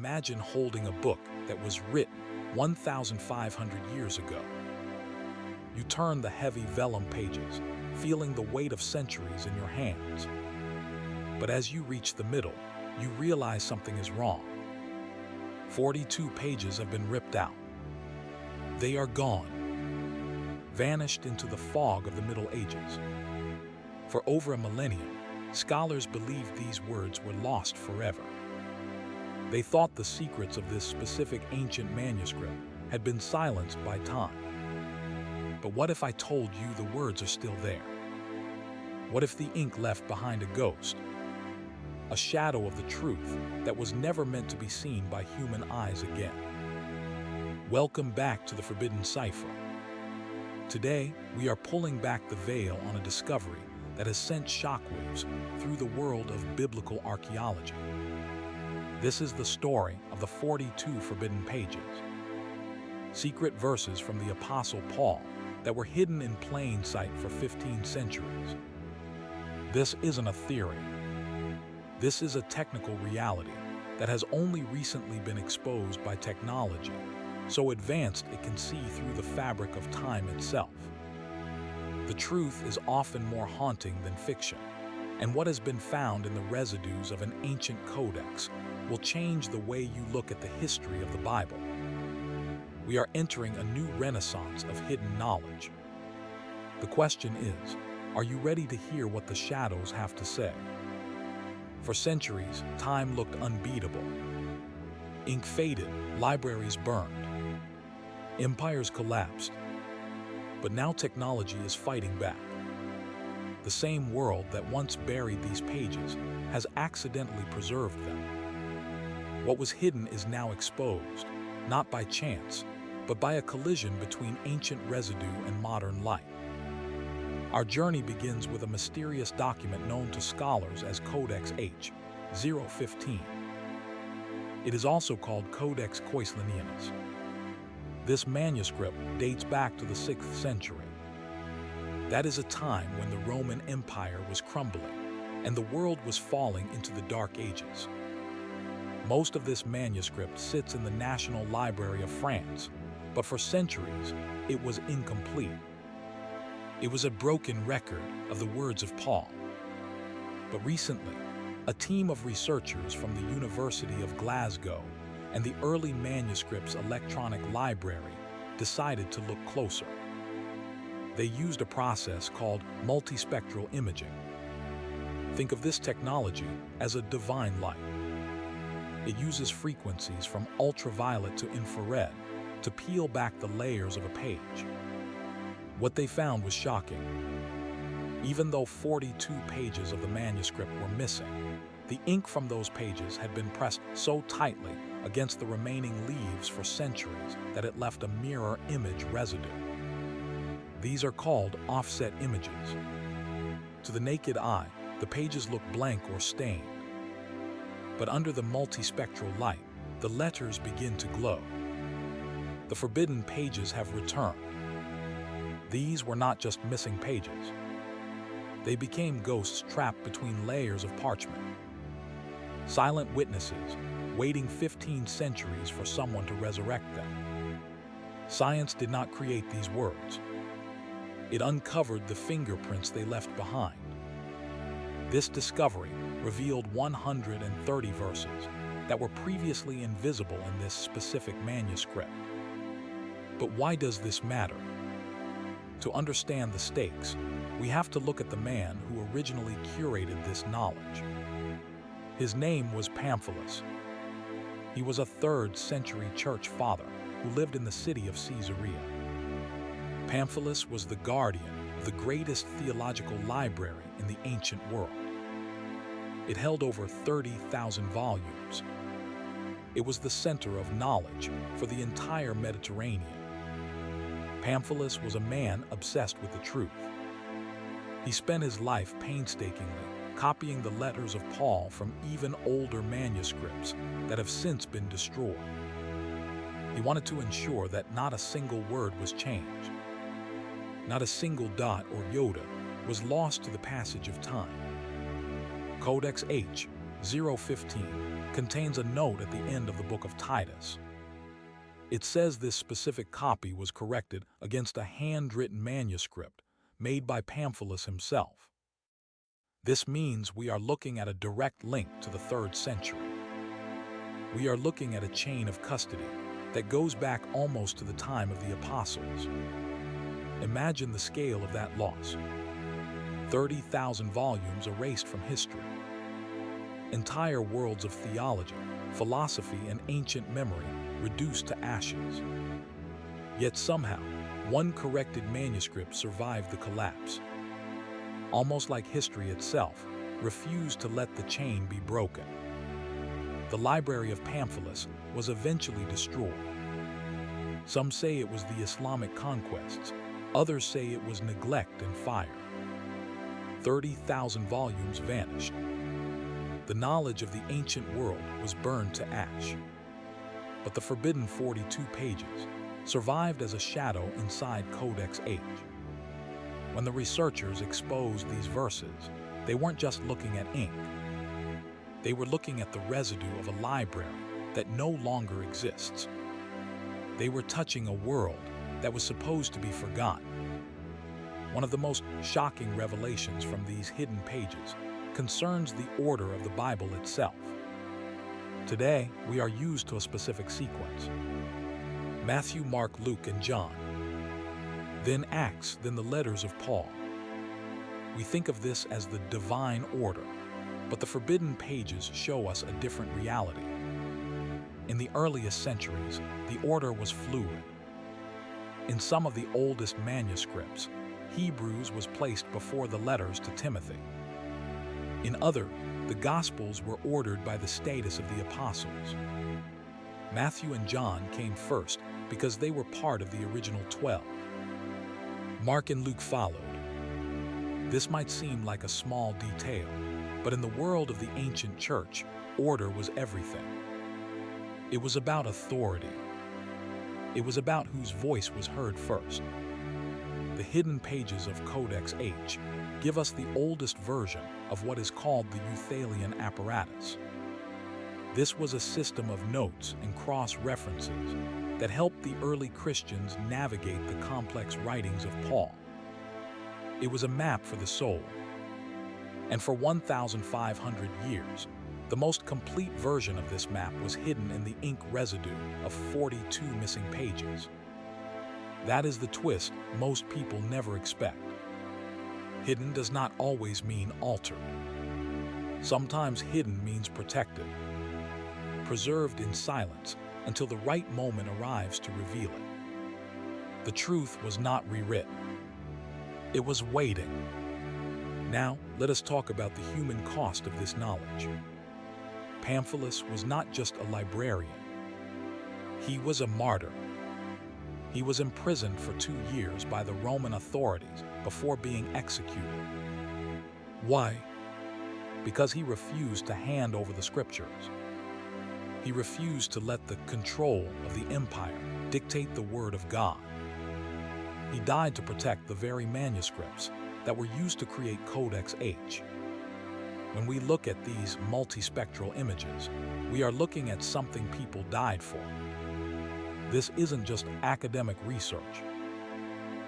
Imagine holding a book that was written 1,500 years ago. You turn the heavy vellum pages, feeling the weight of centuries in your hands. But as you reach the middle, you realize something is wrong. 42 pages have been ripped out. They are gone, vanished into the fog of the Middle Ages. For over a millennium, scholars believed these words were lost forever. They thought the secrets of this specific ancient manuscript had been silenced by time. But what if I told you the words are still there? What if the ink left behind a ghost? A shadow of the truth that was never meant to be seen by human eyes again. Welcome back to the Forbidden Cipher. Today, we are pulling back the veil on a discovery that has sent shockwaves through the world of biblical archaeology. This is the story of the 42 forbidden pages. Secret verses from the Apostle Paul that were hidden in plain sight for 15 centuries. This isn't a theory. This is a technical reality that has only recently been exposed by technology, so advanced it can see through the fabric of time itself. The truth is often more haunting than fiction, and what has been found in the residues of an ancient codex will change the way you look at the history of the Bible. We are entering a new renaissance of hidden knowledge. The question is, are you ready to hear what the shadows have to say? For centuries, time looked unbeatable. Ink faded, libraries burned, empires collapsed. But now technology is fighting back. The same world that once buried these pages has accidentally preserved them. What was hidden is now exposed, not by chance, but by a collision between ancient residue and modern light. Our journey begins with a mysterious document known to scholars as Codex H.015. It is also called Codex Coislinianus. This manuscript dates back to the 6th century. That is a time when the Roman Empire was crumbling and the world was falling into the Dark Ages. Most of this manuscript sits in the National Library of France, but for centuries, it was incomplete. It was a broken record of the words of Paul. But recently, a team of researchers from the University of Glasgow and the Early Manuscripts Electronic Library decided to look closer. They used a process called multispectral imaging. Think of this technology as a divine light. It uses frequencies from ultraviolet to infrared to peel back the layers of a page. What they found was shocking. Even though 42 pages of the manuscript were missing, the ink from those pages had been pressed so tightly against the remaining leaves for centuries that it left a mirror image residue. These are called offset images. To the naked eye, the pages look blank or stained. But under the multispectral light, the letters begin to glow. The forbidden pages have returned. These were not just missing pages. They became ghosts trapped between layers of parchment. Silent witnesses, waiting 15 centuries for someone to resurrect them. Science did not create these words. It uncovered the fingerprints they left behind. This discovery revealed 130 verses that were previously invisible in this specific manuscript. But why does this matter? To understand the stakes, we have to look at the man who originally curated this knowledge. His name was Pamphilus. He was a 3rd century church father who lived in the city of Caesarea. Pamphilus was the guardian of the greatest theological library in the ancient world. It held over 30,000 volumes. It was the center of knowledge for the entire Mediterranean. Pamphilus was a man obsessed with the truth. He spent his life painstakingly copying the letters of Paul from even older manuscripts that have since been destroyed. He wanted to ensure that not a single word was changed. Not a single dot or iota was lost to the passage of time. Codex H 015 contains a note at the end of the book of Titus. It says this specific copy was corrected against a handwritten manuscript made by Pamphilus himself. This means we are looking at a direct link to the 3rd century. We are looking at a chain of custody that goes back almost to the time of the apostles. Imagine the scale of that loss. 30,000 volumes erased from history. Entire worlds of theology, philosophy, and ancient memory reduced to ashes. Yet somehow, one corrected manuscript survived the collapse. Almost like history itself, refused to let the chain be broken. The Library of Pamphilus was eventually destroyed. Some say it was the Islamic conquests, others say it was neglect and fire. 30,000 volumes vanished. The knowledge of the ancient world was burned to ash. But the forbidden 42 pages survived as a shadow inside Codex H. When the researchers exposed these verses, they weren't just looking at ink. They were looking at the residue of a library that no longer exists. They were touching a world that was supposed to be forgotten. One of the most shocking revelations from these hidden pages concerns the order of the Bible itself. Today, we are used to a specific sequence: Matthew, Mark, Luke, and John. Then Acts, then the letters of Paul. We think of this as the divine order, but the forbidden pages show us a different reality. In the earliest centuries, the order was fluid. In some of the oldest manuscripts, Hebrews was placed before the letters to Timothy. In other, the Gospels were ordered by the status of the apostles. Matthew and John came first because they were part of the original 12. Mark and Luke followed. This might seem like a small detail, but in the world of the ancient church, order was everything. It was about authority. It was about whose voice was heard first. The hidden pages of Codex H give us the oldest version of what is called the Euthalian apparatus. This was a system of notes and cross-references that helped the early Christians navigate the complex writings of Paul. It was a map for the soul. And for 1,500 years, the most complete version of this map was hidden in the ink residue of 42 missing pages. That is the twist most people never expect. Hidden does not always mean altered. Sometimes hidden means protected, preserved in silence until the right moment arrives to reveal it. The truth was not rewritten. It was waiting. Now, let us talk about the human cost of this knowledge. Pamphilus was not just a librarian. He was a martyr. He was imprisoned for 2 years by the Roman authorities before being executed. Why? Because he refused to hand over the scriptures. He refused to let the control of the empire dictate the word of God. He died to protect the very manuscripts that were used to create Codex H. When we look at these multispectral images, we are looking at something people died for. This isn't just academic research.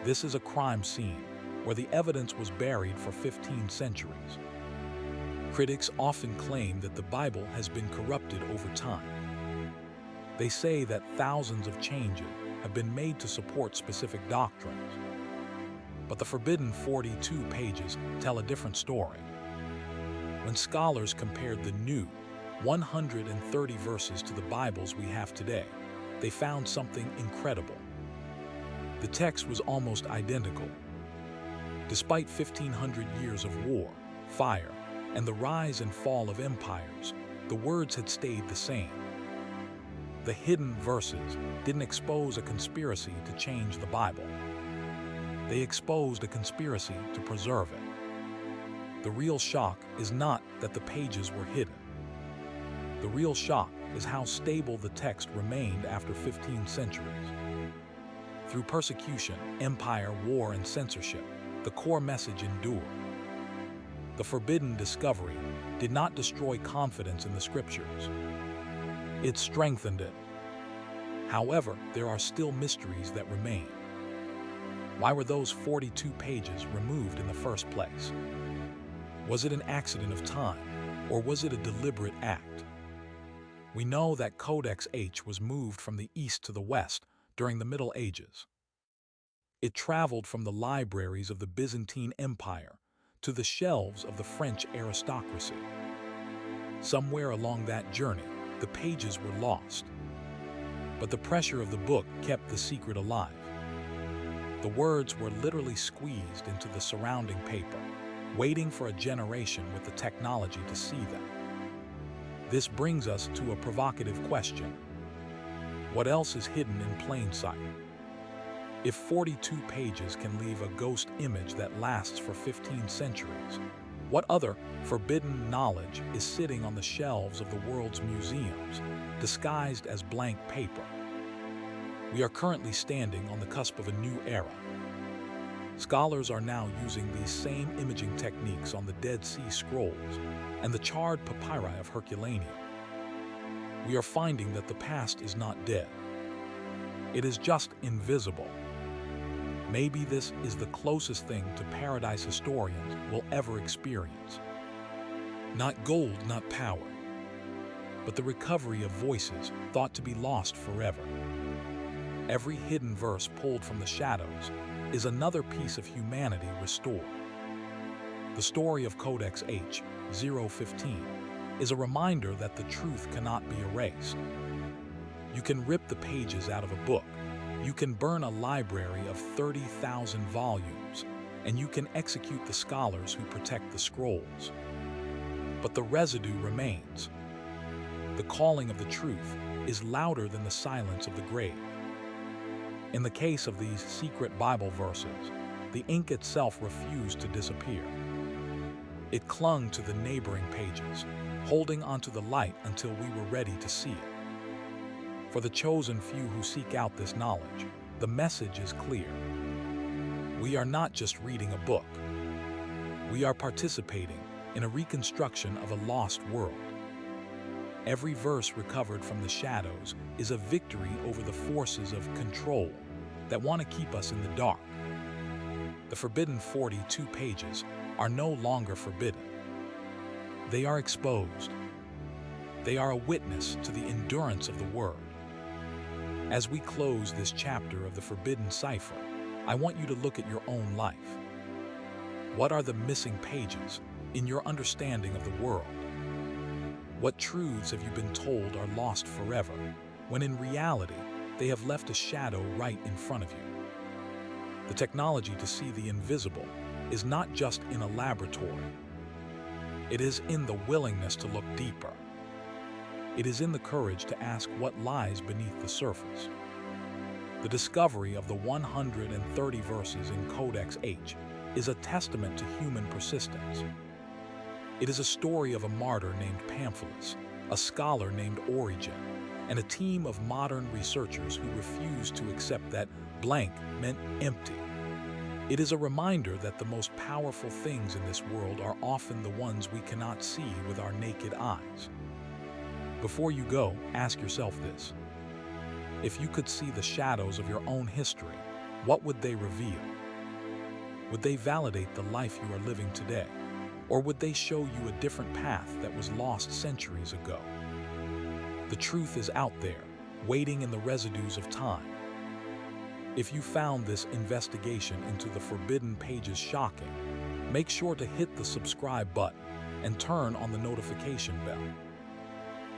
This is a crime scene where the evidence was buried for 15 centuries. Critics often claim that the Bible has been corrupted over time. They say that thousands of changes have been made to support specific doctrines. But the forbidden 42 pages tell a different story. When scholars compared the new 130 verses to the Bibles we have today, they found something incredible. The text was almost identical. Despite 1,500 years of war, fire, and the rise and fall of empires, the words had stayed the same. The hidden verses didn't expose a conspiracy to change the Bible. They exposed a conspiracy to preserve it. The real shock is not that the pages were hidden. The real shock is how stable the text remained after 15 centuries. Through persecution, empire, war, and censorship, the core message endured. The forbidden discovery did not destroy confidence in the scriptures. It strengthened it. However, there are still mysteries that remain. Why were those 42 pages removed in the first place? Was it an accident of time, or was it a deliberate act? We know that Codex H was moved from the east to the west during the Middle Ages. It traveled from the libraries of the Byzantine Empire to the shelves of the French aristocracy. Somewhere along that journey, the pages were lost. But the pressure of the book kept the secret alive. The words were literally squeezed into the surrounding paper, waiting for a generation with the technology to see them. This brings us to a provocative question. What else is hidden in plain sight? If 42 pages can leave a ghost image that lasts for 15 centuries, what other forbidden knowledge is sitting on the shelves of the world's museums, disguised as blank paper? We are currently standing on the cusp of a new era. Scholars are now using these same imaging techniques on the Dead Sea Scrolls and the charred papyri of Herculaneum. We are finding that the past is not dead. It is just invisible. Maybe this is the closest thing to paradise historians will ever experience. Not gold, not power, but the recovery of voices thought to be lost forever. Every hidden verse pulled from the shadows is another piece of humanity restored. The story of Codex H, 015, is a reminder that the truth cannot be erased. You can rip the pages out of a book, you can burn a library of 30,000 volumes, and you can execute the scholars who protect the scrolls. But the residue remains. The calling of the truth is louder than the silence of the grave. In the case of these secret Bible verses, the ink itself refused to disappear. It clung to the neighboring pages, holding onto the light until we were ready to see it. For the chosen few who seek out this knowledge, the message is clear. We are not just reading a book. We are participating in a reconstruction of a lost world. Every verse recovered from the shadows is a victory over the forces of control that want to keep us in the dark. The forbidden 42 pages are no longer forbidden. They are exposed. They are a witness to the endurance of the Word. As we close this chapter of the Forbidden Cipher, I want you to look at your own life. What are the missing pages in your understanding of the world? What truths have you been told are lost forever, when in reality, they have left a shadow right in front of you? The technology to see the invisible is not just in a laboratory. It is in the willingness to look deeper. It is in the courage to ask what lies beneath the surface. The discovery of the 130 verses in Codex H is a testament to human persistence. It is a story of a martyr named Pamphilus, a scholar named Origen, and a team of modern researchers who refused to accept that blank meant empty. It is a reminder that the most powerful things in this world are often the ones we cannot see with our naked eyes. Before you go, ask yourself this. If you could see the shadows of your own history, what would they reveal? Would they validate the life you are living today? Or would they show you a different path that was lost centuries ago? The truth is out there, waiting in the residues of time. If you found this investigation into the forbidden pages shocking, make sure to hit the subscribe button and turn on the notification bell.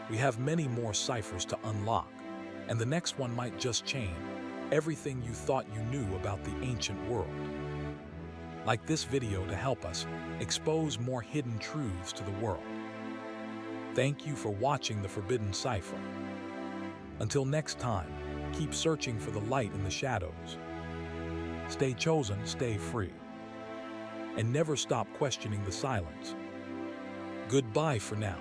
We have many more ciphers to unlock, and the next one might just change everything you thought you knew about the ancient world. Like this video to help us expose more hidden truths to the world. Thank you for watching the Forbidden Cipher. Until next time, keep searching for the light in the shadows. Stay chosen, stay free, and never stop questioning the silence. Goodbye for now.